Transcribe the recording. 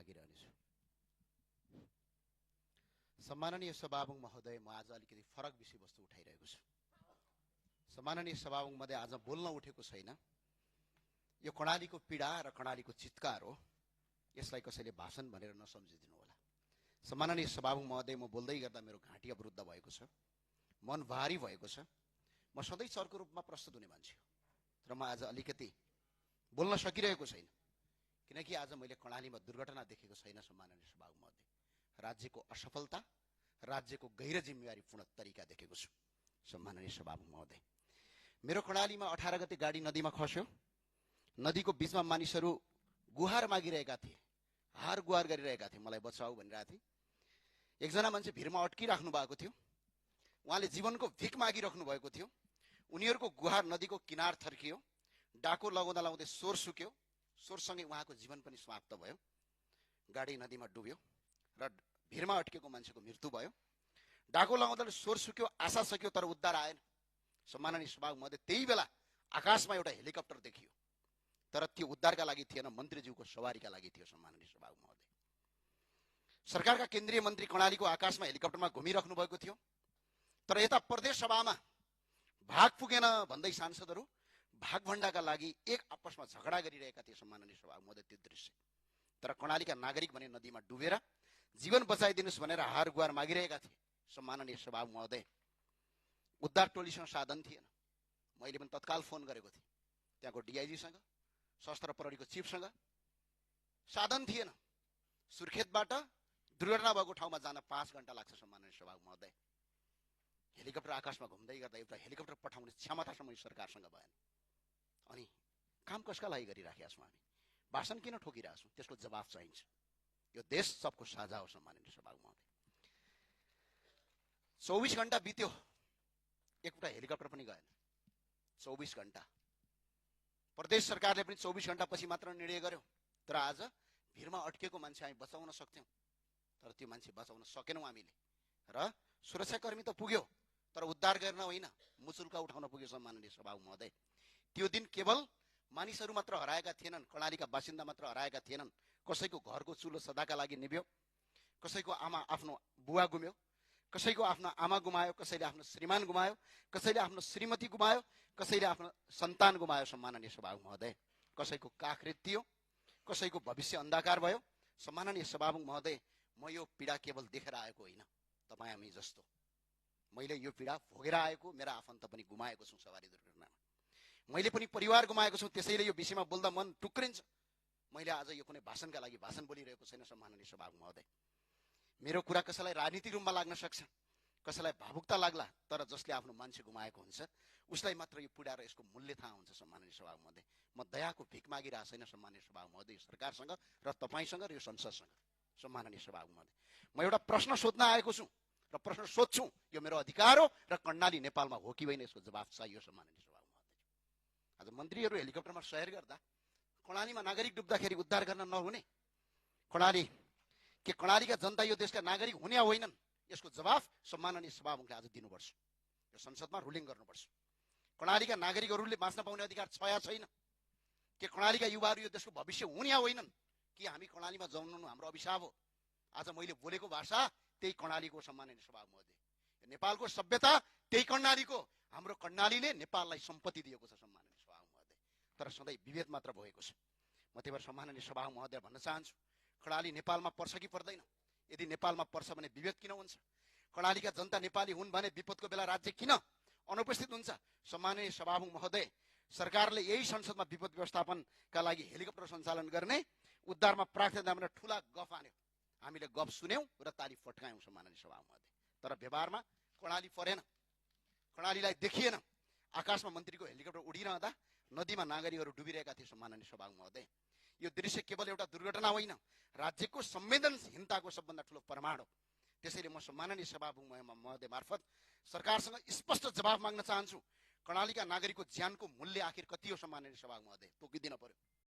मागिरहनेछु। सम्माननीय सभामुख महोदय, म आज अलिकति फरक विषयवस्तु उठाइरहेको छु। सम्माननीय सभामुख महोदय, आज बोल्न उठेको छैन। यो कर्णालीको पीडा र कर्णालीको चित्कार हो। यसलाई कसैले भाषण भनेर नसम्झिदिनु होला। सम्माननीय सभामुख महोदय, म बोल्दै गर्दा मेरो घाँटी अवरुद्ध भएको छ, मन भारी भएको छ। म सधैँ सरको रूपमा प्रस्तुत हुने मान्छे हो, तर म आज अलिकति बोल्न सकिरहेको छैन, किनकि आज मैले कर्णालीमा दुर्घटना देखेको छैन। सम्माननीय सभामुख महोदय, राज्यको असफलता, राज्यको गैर जिम्मेवारीपूर्ण तरिका देखेको छु। सम्माननीय सभामुख महोदय, मेरो कर्णालीमा 18 गते गाडी नदीमा खस्यो। नदीको बीचमा मानिसहरू गुहार मागिरहेका थिए, हार गुहार गरिरहेका थिए, मलाई बचाऊ भनिरहेका थिए। एकजना मान्छे भिरमा अड्किराख्नु भएको थियो, उहाँले जीवनको भिख मागिराख्नु भएको थियो। उनीहरूको गुहार नदीको किनार थर्कियो, डाको लगाउँदा लगाउँदै स्वर सुक्यो, स्वरसँगै उहाँको जीवन पनि समाप्त भयो। गाडी नदीमा डुब्यो र भिरमा अड्केको मान्छेको मृत्यु भयो। डाको लगाउँदा स्वर सुक्यो, आशा सकियो, तर उद्धार आएन। सम्माननीय सभामुख महोदय, त्यही बेला आकाशमा एउटा हेलिकप्टर देखियो, तर त्यो उद्धारका लागि थिएन, मन्त्रीज्यूको सवारीका लागि थियो। सम्माननीय सभामुख महोदय, सरकारका केन्द्रीय मन्त्री कर्णालीको आकाशमा हेलिकप्टरमा घुमिराख्नु भएको थियो, तर यता प्रदेश सभामा भाग पुगेन भन्दै सांसदहरू भागभण्डाका लागि एक आपसमा झगडा गरिरहेका थिए। सम्माननीय सभामुख महोदय, त्यो दृश्य, तर कर्णालीका नागरिक भने नदीमा डुबेर जीवन बचाइदिनुस् भनेर हार गुहार मागिरहेका थिए। सम्माननीय सभामुख महोदय, उद्धार टोलीसँग साधन थिएन। मैले पनि तत्काल फोन गरेको थिएँ त्यहाँको डिआइजीसँग, सशस्त्र प्रहरीको चिफसँग। साधन थिएन। सुर्खेतबाट दुर्घटना भएको ठाउँमा जान 5 घण्टा लाग्छ। सम्माननीय सभामुख महोदय, हेलिकप्टर आकाशमा घुम्दै गर्दा एउटा हेलिकप्टर पठाउने क्षमतासम्म सरकारसँग भएन। अनि काम कसका लागि गरिराखेका छौँ हामी? भाषण किन ठोकिरहेका छौँ? त्यसको जवाफ चाहिन्छ। यो देश सबको साझा हो। सम्माननीय सभामुख महोदय, 24 घण्टा बित्यो, एउटा हेलिकप्टर पनि गएन। 24 घण्टा। प्रदेश सरकारले पनि 24 घण्टा पछि मात्र निर्णय गर्यो, तर आज भिरमा अड्केको मान्छे हामी बचाउन सक्थ्यौँ, तर त्यो मान्छे बचाउन सकेनौँ हामीले। र सुरक्षाकर्मी त पुग्यो, तर उद्धार गर्न होइन, मुचुल्का उठाउन पुग्यो। सम्माननीय सभामुख महोदय, त्यो दिन केवल मानिसहरू मात्र हराएका थिएनन्, कर्णालीका बासिन्दा मात्र हराएका थिएनन्। कसैको घरको चुलो सदाका लागि निभ्यो, कसैको आमा आफ्नो बुवा गुम्यो, कसैको आफ्नो आमा गुमायो, कसैले आफ्नो श्रीमान गुमायो, कसैले आफ्नो श्रीमती गुमायो, कसैले आफ्नो सन्तान गुमायो। सम्माननीय सभामुख महोदय, कसैको काख रित्तियो, कसैको भविष्य अन्धकार भयो। सम्माननीय सभामुख महोदय, म यो पीडा केवल देखेर आएको होइन, तपाईँ हामी जस्तो मैले यो पीडा भोगेर आएको, मेरा आफन्त पनि गुमाएको छु सवारी दुर्घटनामा। मैले पनि परिवार गुमाएको छु, त्यसैले यो विषयमा बोल्दा मन टुक्रिन्छ। मैले आज यो कुनै भाषणका लागि भाषण बोलिरहेको छैन। सम्माननीय सभामुख महोदय, मेरो कुरा कसैलाई राजनीतिक रूपमा लाग्न सक्छ, कसैलाई भावुकता लाग्ला, तर जसले आफ्नो मान्छे गुमाएको हुन्छ उसलाई मात्र यो पीडा र यसको मूल्य थाहा हुन्छ। सम्माननीय सभामुख महोदय, म दयाको भिख मागिरहेको छैन। सम्माननीय सभामुख महोदय, सरकारसँग र तपाईँसँग र यो संसदसँग। सम्माननीय सभामुख महोदय, म एउटा प्रश्न सोध्न आएको छु र प्रश्न सोध्छु, यो मेरो अधिकार हो र कर्णाली नेपालमा हो कि होइन यसको जवाफ चाहियो। सम्माननीय सभामुख महोदय, आज मन्त्रीहरू हेलिकप्टरमा सहर गर्दा कर्णालीमा नागरिक डुब्दाखेरि उद्धार गर्न नहुने? कर्णालीका जनता यो देशका नागरिक हुने होइनन्? यसको जवाफ सम्माननीय सभामुखले आज दिनुपर्छ। यो संसदमा रुलिङ गर्नुपर्छ। कर्णालीका नागरिकहरूले बाँच्न पाउने अधिकार छ या छैन? के कर्णालीका युवाहरू यो देशको भविष्य हुने या होइनन्? कि हामी कर्णालीमा जन्मनु हाम्रो अभिशाप हो? आज मैले बोलेको भाषा त्यही कर्णालीको। सम्माननीय सभामुख महोदय, नेपालको सभ्यता त्यही कर्णालीको। हाम्रो कर्णालीले नेपाललाई सम्पत्ति दिएको छ। सम्माननीय सभामुख महोदय, तर सधैँ विभेद मात्र भएको छ। म त्यही भएर सम्माननीय सभामुख महोदय भन्न चाहन्छु, कर्णाली नेपालमा पर्छ कि पर्दैन? यदि नेपालमा पर्छ भने विभेद किन हुन्छ? कर्णालीका जनता नेपाली हुन् भने विपदको बेला राज्य किन अनुपस्थित हुन्छ? सम्माननीय सभामुख महोदय, सरकारले यही संसदमा विपद व्यवस्थापनका लागि हेलिकप्टर सञ्चालन गर्ने, उद्धारमा प्रार्थना भनेर ठुला गफ आन्यो। हामीले गफ सुन्यौँ र ताली फट्कायौँ। सम्माननीय सभामुख महोदय, तर व्यवहारमा कर्णाली परेन, कर्णालीलाई देखिएन। आकाशमा मन्त्रीको हेलिकप्टर उडिरहँदा नदीमा नागरिकहरू डुबिरहेका थिए। सम्माननीय सभामुख महोदय, यो दृश्य केवल एउटा दुर्घटना होइन, राज्यको संवेदनशीलताको सबभन्दा ठुलो प्रमाण हो। त्यसैले म सम्माननीय सभामुख महोदय मार्फत सरकारसँग स्पष्ट जवाफ माग्न चाहन्छु, कर्णालीका नागरिकको ज्यानको मूल्य आखिर कति हो? सम्माननीय सभामुख महोदय, तोकिदिन पर्यो।